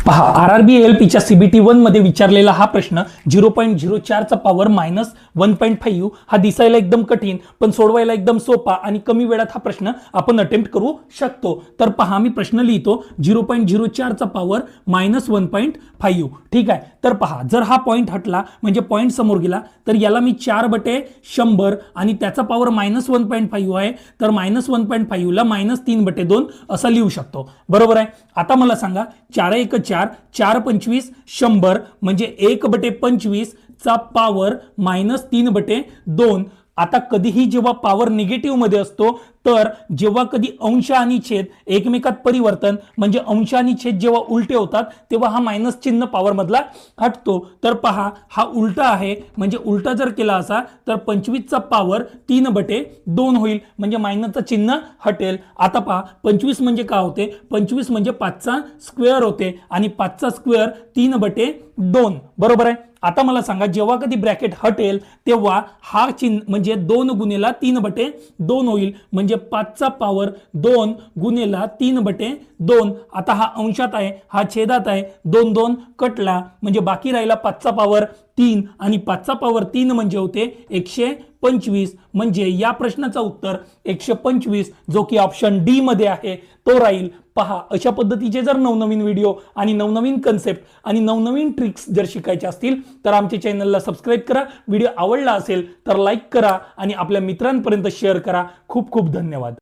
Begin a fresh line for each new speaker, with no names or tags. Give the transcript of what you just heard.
पहा RRB एलपीच्या CBT 1 मध्ये विचारलेला हा प्रश्न 0.04 चा पॉवर मायनस 1.5 हा दिसायला एकदम कठीण पण सोडवायला एकदम सोपा आणि कमी वेळात हा प्रश्न आपण अटेम्प्ट करू शकतो। तर पहा मी प्रश्न लिहितो 0.04 चा पॉवर मायनस 1.5। ठीक आहे, तर पहा जर हा पॉइंट हटला म्हणजे पॉइंट समोर गेला तर याला मी 4/100 आणि त्याचा पॉवर मायनस 1.5 आहे तर मायनस 1.5 ला -3/2 असा लिहू शकतो। बरोबर आहे। आता मला सांगा 4 4 4 25 100 म्हणजे 1/25 चा पॉवर -3/2। आता कधीही जेव्हा पॉवर निगेटिव्ह मध्ये असतो तर जेव्हा कधी अंश आणि छेद एकमेकात परिवर्तन म्हणजे अंश आणि छेद जेव्हा उलटे होतात तेव्हा हा मायनस चिन्ह पॉवर मधला हटतो। तर पहा हा उलटा आहे म्हणजे उलटा जर केला असा तर 25 चा पॉवर 3/2 होईल म्हणजे मायनसचं चिन्ह हटेल। आता पहा 25 म्हणजे काय होते, 25 म्हणजे 5 चा स्क्वेअर होते आणि 5 चा स्क्वेअर 3/2 बरोबर आहे। आता मला सांगा जेव्हा कधी ब्रॅकेट हटेल तेव्हा हा चिन्ह म्हणजे 2 गुणिले 3/2 होईल म्हणजे 5 चा पॉवर 2 गुणिले 3/2। आता हा अंशात आहे हा छेदात आहे 2 2 कटला म्हणजे बाकी राहिला 5 चा पॉवर 3 आणि 5 चा पॉवर 3 म्हणजे होते 125 म्हणजे या प्रश्नाचा उत्तर 125 जो की ऑप्शन डी मध्ये आहे तो राहील। पहा अशा पद्धतीचे जर नवनवीन व्हिडिओ आणि नवनवीन कन्सेप्ट आणि नवनवीन ट्रिक्स जर शिकायचे असतील तर आमच्या चॅनलला सबस्क्राइब करा। व्हिडिओ आवडला असेल तर लाईक करा आणि आपल्या मित्रांपर्यंत शेअर करा। खूप खूप धन्यवाद।